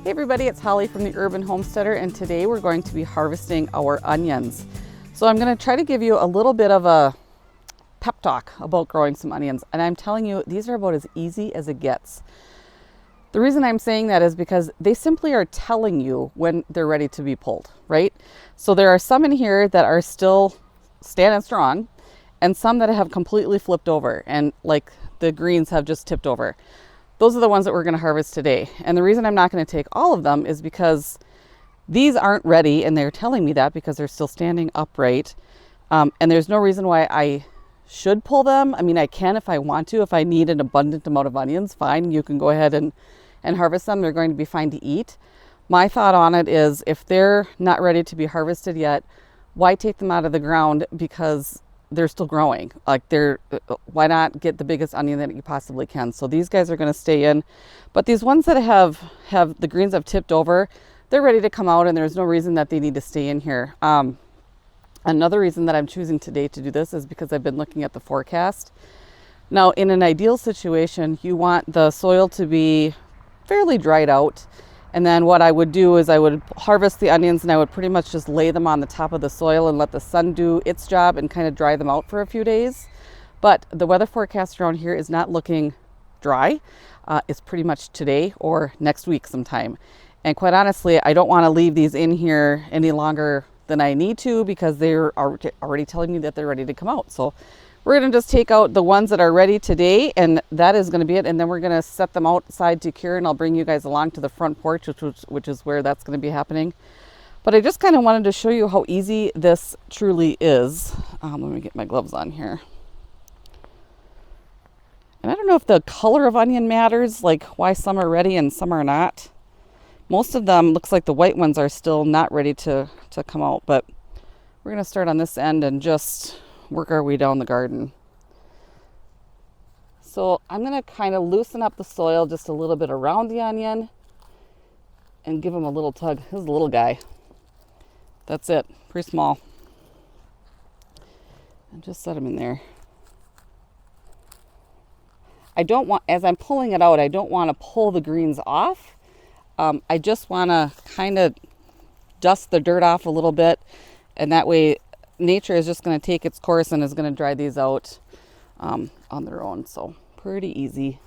Hey everybody, it's Holly from the Urban Homesteader, and today we're going to be harvesting our onions. So I'm going to try to give you a little bit of a pep talk about growing some onions, and I'm telling you, these are about as easy as it gets. The reason I'm saying that is because they simply are telling you when they're ready to be pulled, right? So there are some in here that are still standing strong, and some that have completely flipped over, and like the greens have just tipped over. Those are the ones that we're going to harvest today. And the reason I'm not going to take all of them is because these aren't ready, and they're telling me that because they're still standing upright. And there's no reason why I should pull them. I mean, I can if I want to. If I need an abundant amount of onions, fine, you can go ahead and harvest them. They're going to be fine to eat. My thought on it is if they're not ready to be harvested yet, why take them out of the ground? Because they're still growing. Like why not get the biggest onion that you possibly can? So these guys are going to stay in, but these ones that have the greens have tipped over, they're ready to come out, and there's no reason that they need to stay in here. Another reason that I'm choosing today to do this is because I've been looking at the forecast. Now, in an ideal situation, you want the soil to be fairly dried out. And then what I would do is I would harvest the onions, and I would pretty much just lay them on the top of the soil and let the sun do its job and kind of dry them out for a few days. But the weather forecast around here is not looking dry. It's pretty much today or next week sometime. And quite honestly, I don't want to leave these in here any longer than I need to because they're already telling me that they're ready to come out. So we're going to just take out the ones that are ready today, and that is going to be it. And then we're going to set them outside to cure, and I'll bring you guys along to the front porch, which is where that's going to be happening. But I just kind of wanted to show you how easy this truly is. Let me get my gloves on here. And I don't know if the color of onion matters, like why some are ready and some are not. Most of them, looks like the white ones are still not ready to come out, but we're going to start on this end and just work our way down the garden. So I'm going to kind of loosen up the soil just a little bit around the onion and give him a little tug. This is a little guy. That's it. Pretty small. And just set him in there. I don't want, as I'm pulling it out, I don't want to pull the greens off. I just want to kind of dust the dirt off a little bit, and that way nature is just going to take its course and is going to dry these out on their own. So pretty easy.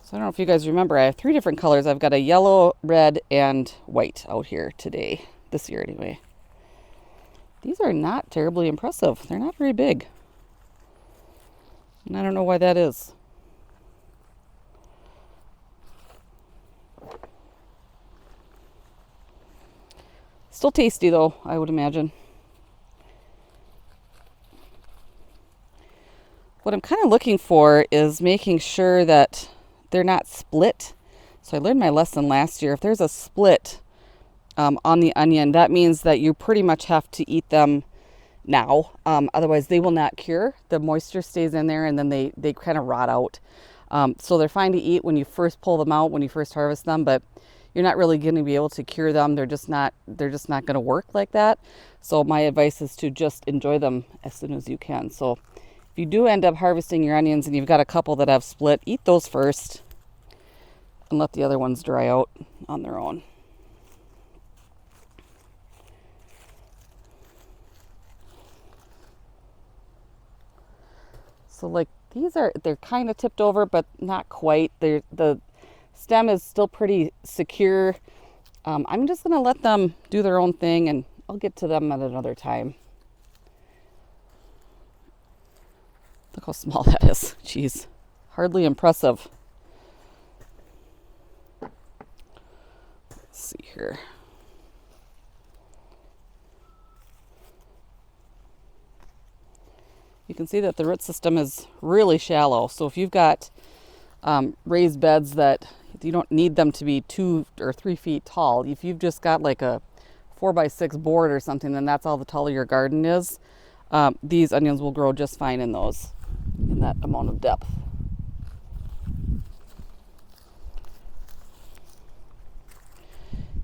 So I don't know if you guys remember, I have 3 different colors. I've got a yellow, red, and white out here today, this year anyway. These are not terribly impressive. They're not very big. And I don't know why that is. Still tasty though, I would imagine. What I'm kind of looking for is making sure that they're not split. So I learned my lesson last year. If there's a split on the onion, that means that you pretty much have to eat them now. Otherwise they will not cure. The moisture stays in there, and then they kind of rot out. So they're fine to eat when you first pull them out, when you first harvest them, but you're not really going to be able to cure them. They're just not going to work like that. So my advice is to just enjoy them as soon as you can. So if you do end up harvesting your onions and you've got a couple that have split, eat those first and let the other ones dry out on their own. So like they're kind of tipped over, but not quite. The stem is still pretty secure. I'm just going to let them do their own thing, and I'll get to them at another time. Look how small that is. Jeez, hardly impressive. Let's see here. You can see that the root system is really shallow. So if you've got raised beds that you don't need them to be 2 or 3 feet tall, if you've just got like a 4x6 board or something, then that's all the taller your garden is. These onions will grow just fine in that amount of depth.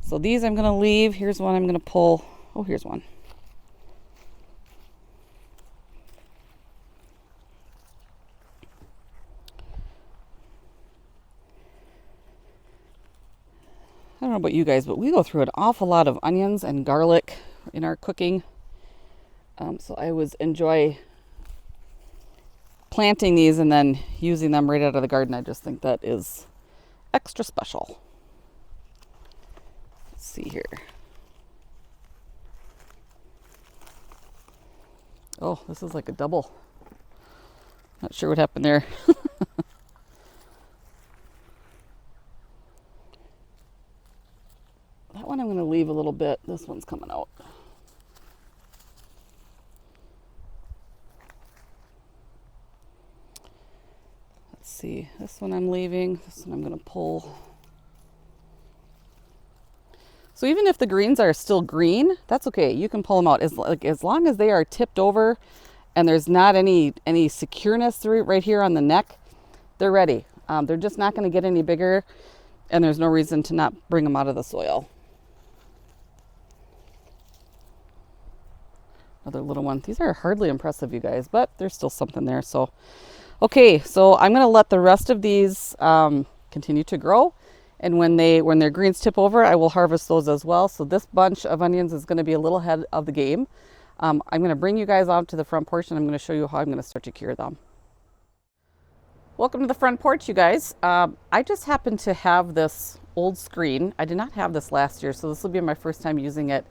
So these I'm going to leave. Here's one I'm going to pull. Oh, here's one. know about you guys, but we go through an awful lot of onions and garlic in our cooking. So I always enjoy planting these and then using them right out of the garden. I just think that is extra special. Let's see here. Oh, this is like a double. Not sure what happened there. That one I'm going to leave a little bit. This one's coming out. Let's see. This one I'm leaving. This one I'm going to pull. So even if the greens are still green, that's okay. You can pull them out as long as they are tipped over and there's not any secureness right here on the neck. They're ready. They're just not going to get any bigger, and there's no reason to not bring them out of the soil. Another little one. These are hardly impressive, you guys, but there's still something there. So, okay, so I'm going to let the rest of these continue to grow. And when their greens tip over, I will harvest those as well. So this bunch of onions is going to be a little ahead of the game. I'm going to bring you guys out to the front porch and I'm going to show you how I'm going to start to cure them. Welcome to the front porch, you guys. I just happen to have this old screen. I did not have this last year, so this will be my first time using it.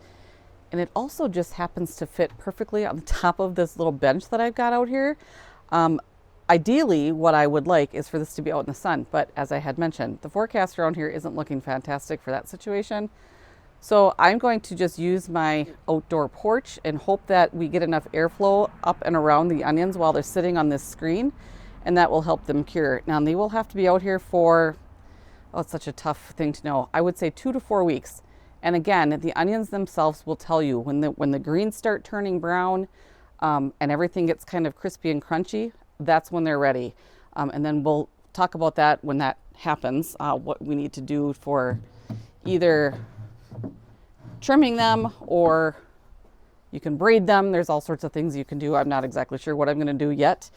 And it also just happens to fit perfectly on the top of this little bench that I've got out here. Ideally, what I would like is for this to be out in the sun, but as I had mentioned, the forecast around here isn't looking fantastic for that situation. So I'm going to just use my outdoor porch and hope that we get enough airflow up and around the onions while they're sitting on this screen, and that will help them cure. Now, they will have to be out here for, oh, it's such a tough thing to know. I would say 2 to 4 weeks. And again, the onions themselves will tell you when the greens start turning brown and everything gets kind of crispy and crunchy. That's when they're ready. And then we'll talk about that when that happens, what we need to do for either trimming them or you can braid them. There's all sorts of things you can do. I'm not exactly sure what I'm going to do yet,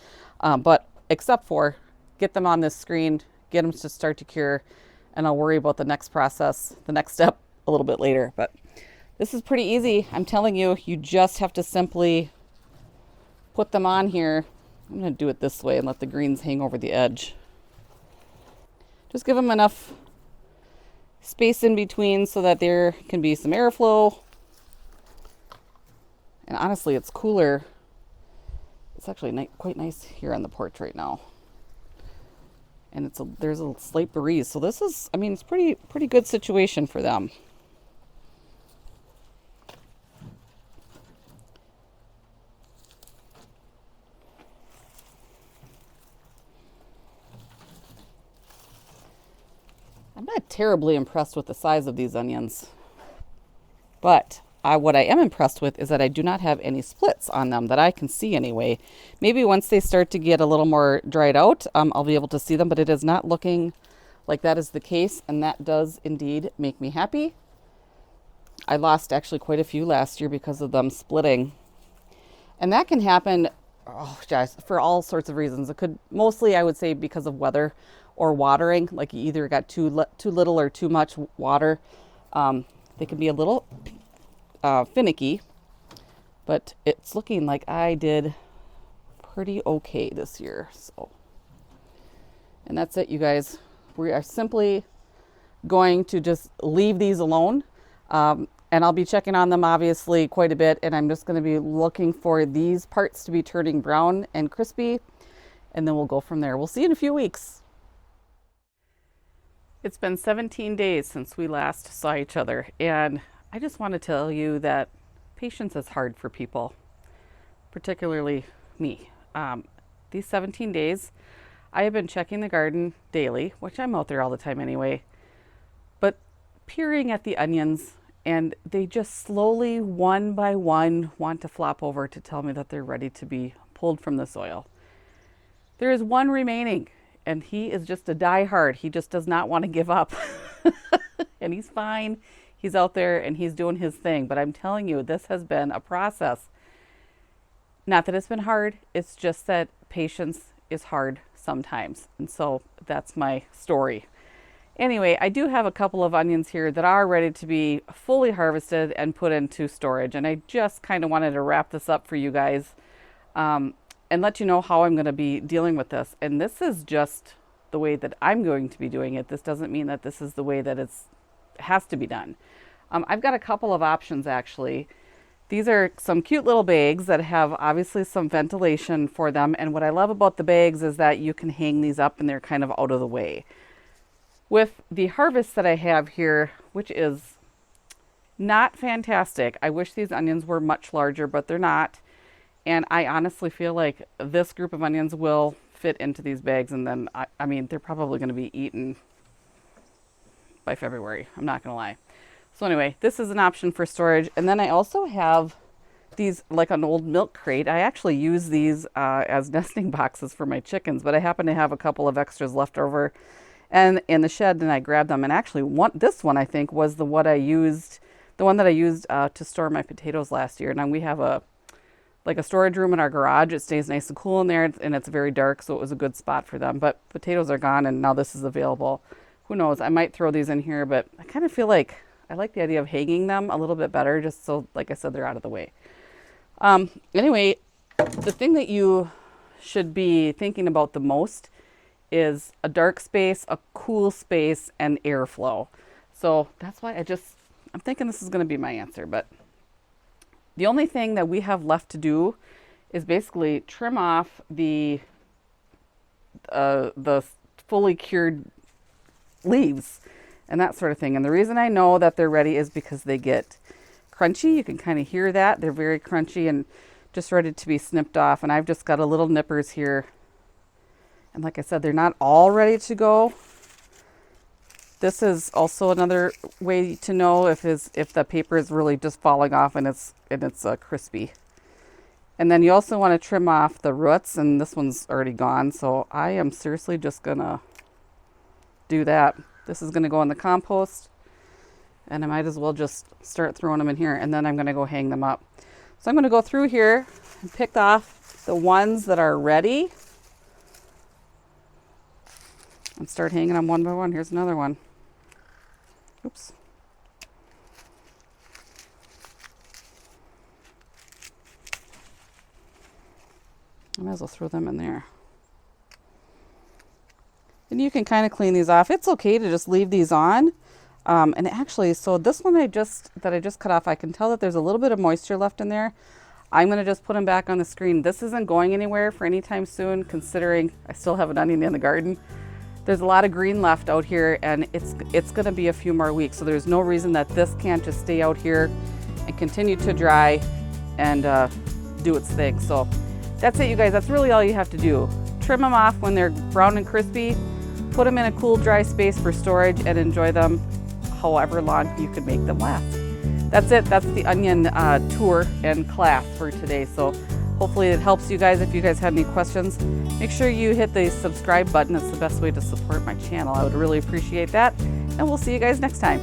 but except for get them on this screen, get them to start to cure, and I'll worry about the next process, the next step a little bit later. But this is pretty easy. I'm telling you, you just have to simply put them on here. I'm going to do it this way and let the greens hang over the edge. Just give them enough space in between so that there can be some airflow. And honestly, it's cooler. It's actually quite nice here on the porch right now. And there's a slight breeze. So this is, I mean, it's pretty good situation for them. I'm not terribly impressed with the size of these onions, but what I am impressed with is that I do not have any splits on them that I can see anyway. Maybe once they start to get a little more dried out, I'll be able to see them, but it is not looking like that is the case, and that does indeed make me happy. I lost actually quite a few last year because of them splitting, and that can happen, oh gosh, for all sorts of reasons. It could mostly, I would say, because of weather or watering, like you either got too little or too much water. They can be a little finicky, but it's looking like I did pretty okay this year. So, and that's it, you guys. We are simply going to just leave these alone, and I'll be checking on them obviously quite a bit, and I'm just going to be looking for these parts to be turning brown and crispy, and then we'll go from there. We'll see you in a few weeks. It's been 17 days since we last saw each other, and I just want to tell you that patience is hard for people, particularly me. These 17 days, I have been checking the garden daily, which I'm out there all the time anyway, but peering at the onions, and they just slowly, one by one, want to flop over to tell me that they're ready to be pulled from the soil. There is one remaining, and he is just a diehard. He just does not want to give up. And he's fine. He's out there and he's doing his thing. But I'm telling you, this has been a process. Not that it's been hard. It's just that patience is hard sometimes. And so that's my story. Anyway, I do have a couple of onions here that are ready to be fully harvested and put into storage. And I just kind of wanted to wrap this up for you guys and let you know how I'm going to be dealing with this. And this is just the way that I'm going to be doing it. This doesn't mean that this is the way that it has to be done. I've got a couple of options actually. These are some cute little bags that have obviously some ventilation for them. And what I love about the bags is that you can hang these up and they're kind of out of the way. With the harvest that I have here, which is not fantastic. I wish these onions were much larger, but they're not. And I honestly feel like this group of onions will fit into these bags. And then, I mean, they're probably going to be eaten by February. I'm not going to lie. So anyway, this is an option for storage. And then I also have these, like an old milk crate. I actually use these as nesting boxes for my chickens, but I happen to have a couple of extras left over and in the shed, and I grabbed them. And actually, this one I think was the one that I used to store my potatoes last year. And we have a storage room in our garage. It stays nice and cool in there, and it's very dark, so it was a good spot for them. But potatoes are gone, and now this is available. Who knows? I might throw these in here, but I kind of feel like I like the idea of hanging them a little bit better, just so, like I said, they're out of the way. Anyway, the thing that you should be thinking about the most is a dark space, a cool space, and airflow. So that's why I'm thinking this is going to be my answer. But the only thing that we have left to do is basically trim off the fully cured leaves and that sort of thing. And the reason I know that they're ready is because they get crunchy. You can kind of hear that. They're very crunchy and just ready to be snipped off. And I've just got a little nippers here. And like I said, they're not all ready to go. This is also another way to know if the paper is really just falling off and it's crispy. And then you also want to trim off the roots, and this one's already gone. So I am seriously just gonna do that. This is gonna go in the compost, and I might as well just start throwing them in here, and then I'm gonna go hang them up. So I'm gonna go through here and pick off the ones that are ready and start hanging them one by one. Here's another one. Oops. I might as well throw them in there. And you can kind of clean these off. It's okay to just leave these on. And actually, so this one that I just cut off, I can tell that there's a little bit of moisture left in there. I'm going to just put them back on the screen. This isn't going anywhere for any time soon, considering I still have an onion in the garden. There's a lot of green left out here, and it's going to be a few more weeks. So there's no reason that this can't just stay out here and continue to dry and do its thing. So that's it, you guys. That's really all you have to do. Trim them off when they're brown and crispy, put them in a cool, dry space for storage, and enjoy them however long you can make them last. That's it. That's the onion tour and class for today. So hopefully it helps you guys. If you guys have any questions, make sure you hit the subscribe button. It's the best way to support my channel. I would really appreciate that. And we'll see you guys next time.